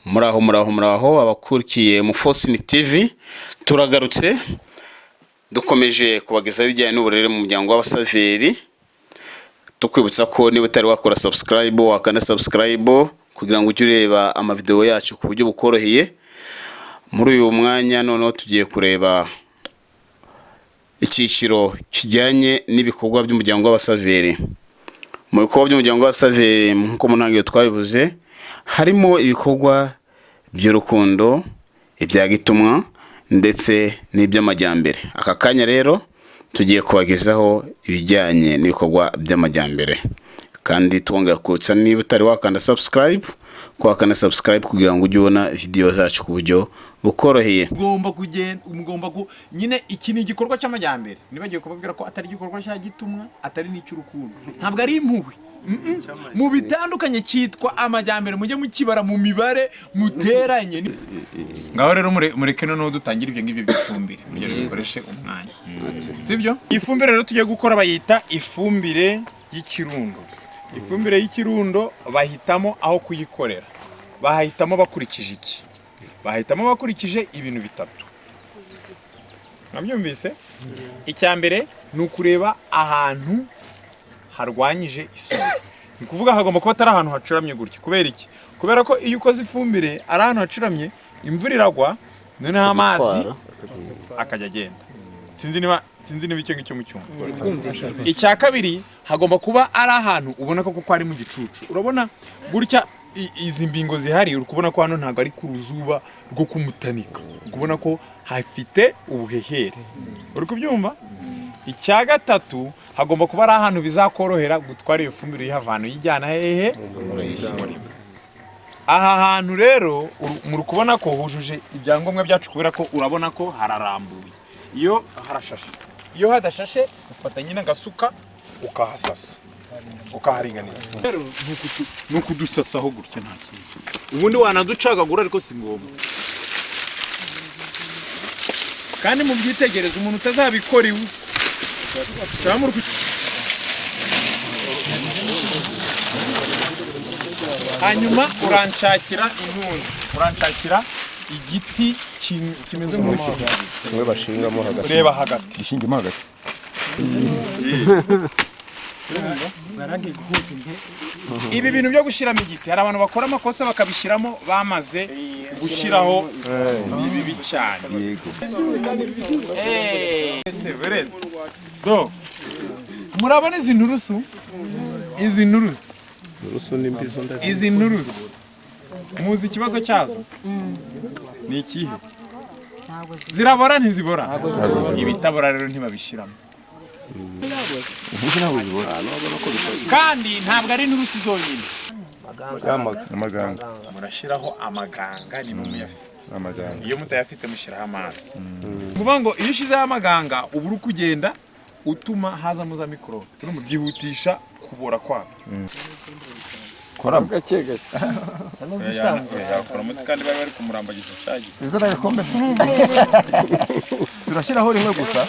Muraho abakurikiye Mufosini TV turagarutse dukomeje kubagezaho ibijyanye n'uburere mu muryango w'abasaveri tukwibutsa ko niba utari wakora subscribe wakana subscribe kugira ngo ujye ureba amavideo yacu ku buryo bukoroheye. Muri uyu mwanya noneho tugiye kureba icyiciro kijyanye n'ibikorwa by'umuryango w'abasaveri. Mu bikorwa by'umuryango w'abasaveri nko munangiye twabivuze harimo ibikorwa by'urukundo, ibya gitumwa ndetse n'iby'amajyambere. Aka kanya rero tugiye kubagezaho ibijyanye n'ibikorwa by'amajyambere, kandi twongera kutsa niba utari wakanda subscribe kugira ngo ujye ubona video zacu ku buryo bukoroheye. Mugomba nyine iki ni igikorwa cy'amajyambere. Nibagiye kubabwira ko atari igikorwa cya gitumwa, atari n'icy'urukundo, ntabwo ari impuhwe. Mu bitandukanye cyitwa amajyambere, mujye mukibara mu mibare muteranye. Ngaho rero mureke noneho dutangira ibyo ngibyo by'ifumbire kugira ngo dukoreshe umwanya, sibyo? Ifumbire rero tugiye gukora bayita ifumbire y'ikirundo. Ifumbire y'ikirundo bahitamo aho kuyikorera, bahitamo bakurikije iki? Bahitamo bakurikije ibintu bitatu. Nabyumvise? Icya mbere ni ukureba ahantu harwanyije isuri. Ni kuvuga hagomba kuba atari ahantu hacuramye gutya. Kubera iki? Kubera ko iyo ukoze ifumbire ari ahantu hacuramye, imvura iragwa noneho amazi akajya agenda. Sinzi niba icyo ngicyo mu cyumba. Icya kabiri hagomba kuba ari ahantu ubona ko ari mu gicucu. Urabona gutya izi mbingo zihari, uri kubona ko hano ntabwo ari ku ruzuba rwo kumutanika, ukubona ko hafite ubuhehere. Uri kubyumva? Icya gatatu hagomba kuba ari ahantu bizakorohera gutwara iyo fumbire yihavana yijyana hehe. Aha hantu rero muri kubona ko hujuje ibyangombwa byacu, kubera ko urabona ko hararambuye. Iyo harashashe, iyo hadashashe ufata nyine agasuka ukahasasa ukaharinganiza. Rero nuko dusasaho gutya nta kintu. Ubundi wanaducagagura ariko si ngombwa. Kandi mu byitegereza umuntu utazabikora iwe hanyuma uranshakira intunzi, uranshakira igiti kimeze nk'umwe bashingamo hagati. Reba hagati, gishingemo hagati. Ibi bintu byo gushiramo igiti, hari abantu bakora amakosa bakabishiramo bamaze gushiraho bibi cyane. Do murabona izi nturusu, izi nturusu muzi ikibazo cyazo ni ikihe? Zirabora ntizibora? Ibitabora rero ntibabishiramo. Kandi ntabwo ari inturusu zonyine, amaganga murashiraho amaganga. Ni mu muyafite, iyo mutayafite mushiraho amazi. Kuvuga ngo iyo ushizeho amaganga ubu uri kugenda utuma hazamo za mikorobe, turimo byihutisha kubora kwabyo. Kora gake gake yakora munsi, kandi bari kumurambagiza cyagi izana gakombe. Turashyiraho rimwe gusa.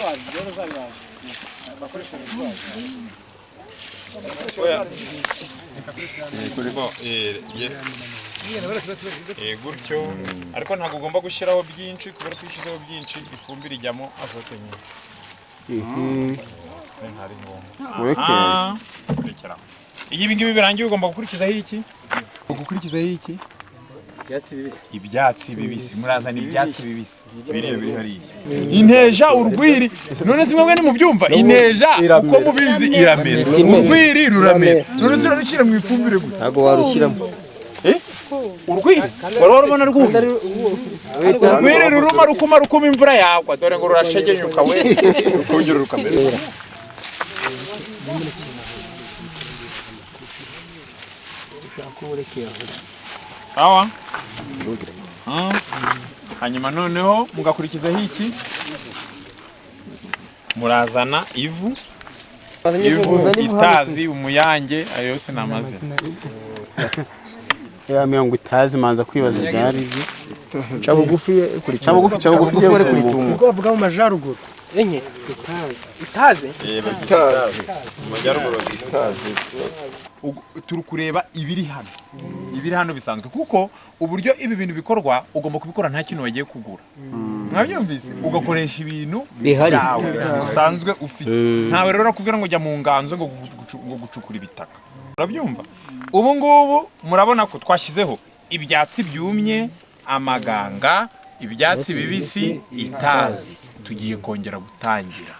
Gutyo, ariko ntabwo ugomba gushyiraho byinshi, kubera ko ushyizeho byinshi ifumbire ijyamo azote nyinshi. Ntari ngombwa. Iyo ibingibi birangiye ugomba gukurikizaho iki? Ibyatsi bibisi. Murazana ibyatsi bibisi biriya biri hariya. Inteja, urwiri. None zimwe mwe mu byumva, inteja uko mubizi iramera, urwiri ruramera. None se urarushyira mu ifumbire gute? Ntago warushyiramo. Urwiri warabona rwumva? Urwiri ruruma rukuma imvura yagwa, dore ngo rurashegenyuka we rukongera rukamera. Sawa? Hanyuma noneho mugakurikizaho iki? Murazana ivu, itazi, umuyange, ayo yose ni amazina. Ya miyango itazi manza kwibaza byari ibyo. Cabugufi bari kuyitunga. Ubwo bavuga mu majaruguru. Enye itaze. Mu majyaruguru itaze. Turi kureba ibiri hano. ibiri hano bisanzwe kuko uburyo ibi bintu bikorwa ugomba kubikora nta kintu wagiye kugura mwabyumvise ugakoresha ibintu byawe usanzwe ufite ntawe rero nakubwira ngo jya mu nganzo ngo gucukura ibitaka urabyumva ubu ngubu murabona ko twashyizeho ibyatsi byumye amaganga ibyatsi bibisi itazi tugiye kongera gutangira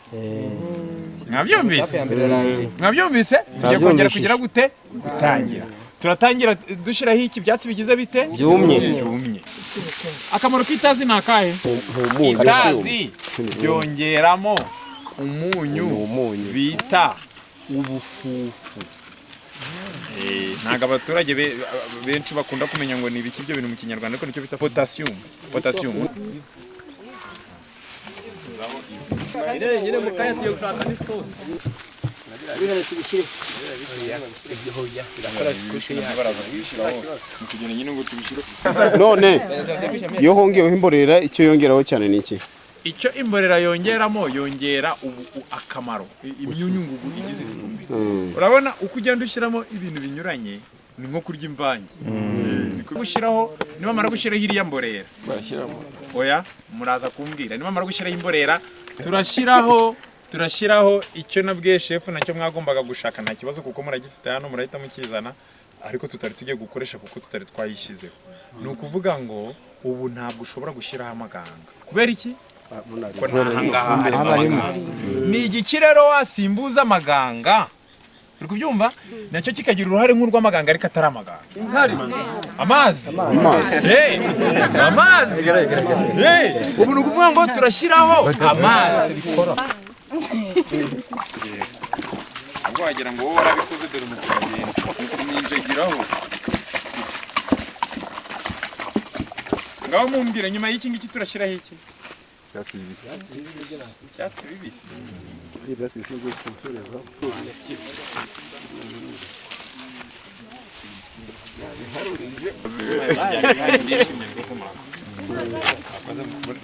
mwabyumvise tugiye kongera kugira gute gutangira turatangira dushiraho iki byatsi bigize bite byumye akamaro k'itazi ni akahe itazi byongeramo umunyu bita ubufufu ntago abaturage benshi bakunda kumenya ngo ni ibiki ibyo bintu mu kinyarwanda ariko nicyo bita potassium none iyo hongeweho imborera icyo yongeraho cyane ni iki icyo imborera yongeramo yongera akamaro imyunyungugu igize ifumbire urabona uko ugenda ushyiramo ibintu binyuranye ni nko kurya imvange gushyiraho nimamara gushyiraho iriya mborera oya muraza kumbwira nimamara gushyiraho imborera turashyiraho icyo nabwiye shefu nacyo mwagombaga gushaka nta kibazo kuko muragifite hano murahita mukizana ariko tutari tugiye gukoresha kuko tutari twayishyizeho ni ukuvuga ngo ubu ntabwo ushobora gushyiraho amaganga kubera iki ko ntahangaha harimo amaganga ni igiki rero wasimbuza amaganga uri kubyumva nacyo kikagira uruhare nk'urw'amaganga ariko atari amaganga amazi ubu ni ukuvuga ngo turashyiraho amazi ubwo wagira ngo wowe warabikoze dore kumwinjegiraho ngaho mumbwire nyuma y'iki ngiki turashyiraho iki icyatsi bibisi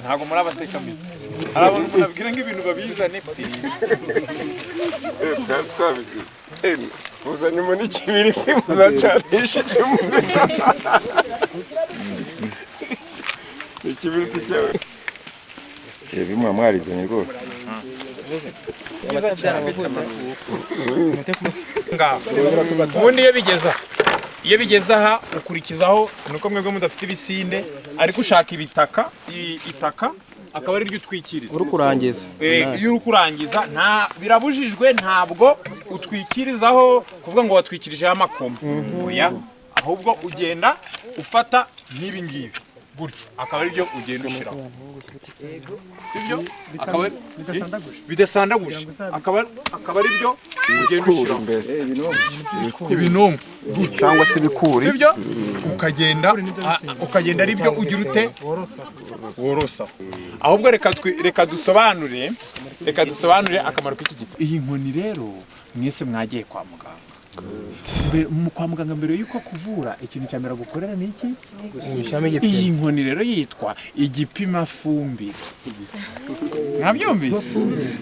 ntabwo muri abatekamizi hari abantu munabwira ngo ibintu babizane uzanyemo n'ikibiriti muzacanishijemo ikibiriti cyawe bimwe mwarizanye rwose ubundi iyo bigeze aha ukurikizaho nuko mwebwe mudafite ibisinde ariko ushaka itaka akaba ari ryo utwikiriza uri kurangiza iyo uri kurangiza birabujijwe ntabwo utwikirizaho kuvuga ngo watwikirijeho amakoma oya ahubwo ugenda ufata nk'ibi ngibi gutyo akaba ari byo ugenda ushyiraho sibyo akaba bidasandaguje akaba ari byo ugenda ushyiraho ibinonko cyangwa se ibikuri sibyo ukagenda ari byo ugira ute worosa ahubwo reka dusobanure akamaro k'iki giti iyi nkoni rero mwese mwagiye kwa muganga kwa muganga mbere yuko kuvura ikintu cya mbere gukorera ni iki iyi nkoni rero yitwa igipimafumbire mwabyumvise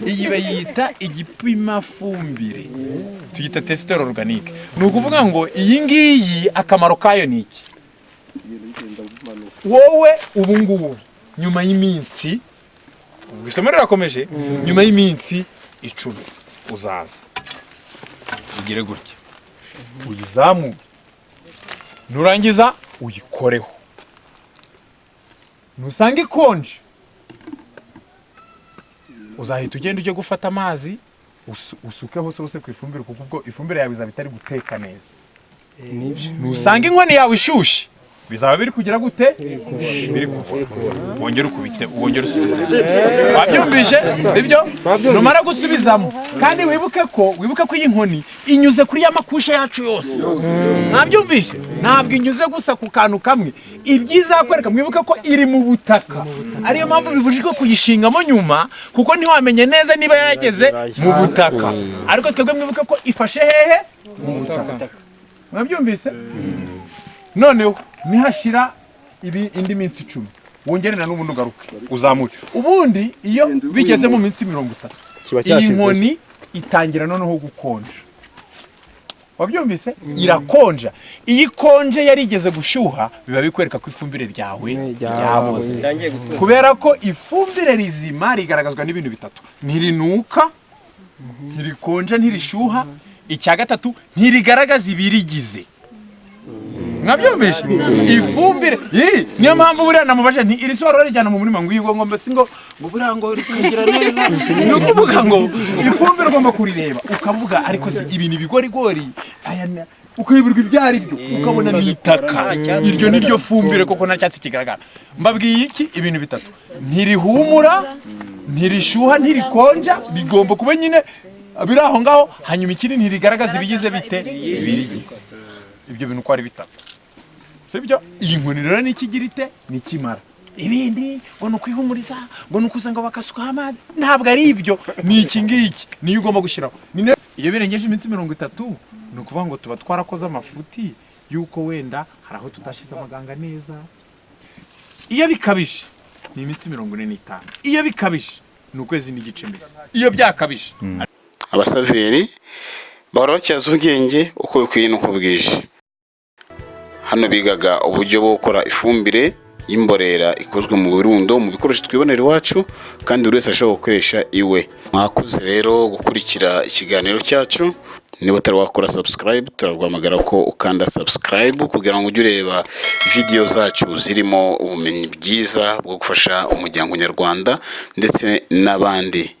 iyi bayita igipimafumbire tuyita tesiteri oruganike ni ukuvuga ngo iyi ngiyi akamaro kayo ni iki wowe ubu ngubu nyuma y'iminsi isomo rirakomeje nyuma y'iminsi 10 uzaza ugire gutya uyizamu nurangiza uyikoreho nusanga ikonje uzahita ugenda ujye gufata amazi usukeho hose ku ifumbire kuko ubwo ifumbire yawe izaba itari guteka neza nusanga inkoni yawe ishyushye bizaba biri kugira gute biri kubora wongera ukubite wongera usubize wabyumvishe sibyo numara gusubizamo kandi wibuke ko iyi nkoni inyuze kuri ya makusha yacu yose nabyumvishe ntabwo inyuze gusa ku kantu kamwe ibyiza kwereka mwibuke ko iri mu butaka ariyo mpamvu bibujijwe kuyishingamo nyuma kuko ntiwamenye neza niba yageze mu butaka ariko twebwe mwibuke ko ifashe hehe mu butaka nabyumvise noneho nihashira indi minsi 10 wongerera n'ubundi ugaruke uzamure ubundi iyo bigeze mu minsi 30 iyi nkoni itangira noneho gukonja wabyumvise irakonja. Iyo ikonje yarigeze gushyuha biba bikwereka ko ifumbire ryawe ryaboze, kubera ko ifumbire rizima rigaragazwa n'ibintu bitatu: ntirinuka, ntirikonja, ntirishyuha, icya gatatu ntirigaragaza ibirigize. Mwabyumvise? Ifumbire niyo mpamvu buriya namubaje nti iri soro rijyana mu murima ngo ngo mbese ngo buriya ngo rikagira neza, ni ukuvuga ngo ifumbire ugomba kurireba ukavuga ariko si ibintu ibigorigori aya ukayibirwa ibyari byo ukabona ni itaka, iryo ni ryo fumbire koko nta cyatsi kigaragara. Mbabwiye iki? Ibintu bitatu: ntirihumura, ntirishyuha, ntirikonja, rigomba kuba nyine biri aho ngaho. Hanyuma ikindi ntirigaragaza ibigize bite birigize. Ibyo bintu uko ari bitatu, sibyo? Iyi nkoni rero n'ikigira ite n'ikimara, ibindi ngo ni ukwihumuriza, ngo ni ukuza ngo bakasukaho amazi, ntabwo ari ibyo. Ni iki ngiki niyo ugomba gushyiraho. Iyo birengeje iminsi 30 ni ukuvuga ngo tuba twarakoze amafuti y'uko wenda hari aho tudashyize amaganga neza. Iyo bikabije ni iminsi 45, iyo bikabije ni ukwezi n'igice mbese, iyo byakabije. Abasaveri bahora batyaza ubwenge uko bikwiye n'uko bwije. Hano bigaga uburyo bwo gukora ifumbire y'imborera ikozwe mu birundo mu bikoresho twibonera iwacu, kandi buri wese ashobora gukoresha iwe. Mwakoze rero gukurikira ikiganiro cyacu. Niba utari wakora subscribe, turarwamagara ko ukanda subscribe kugira ngo ujye ureba video zacu zirimo ubumenyi bwiza bwo gufasha umuryango nyarwanda ndetse n'abandi.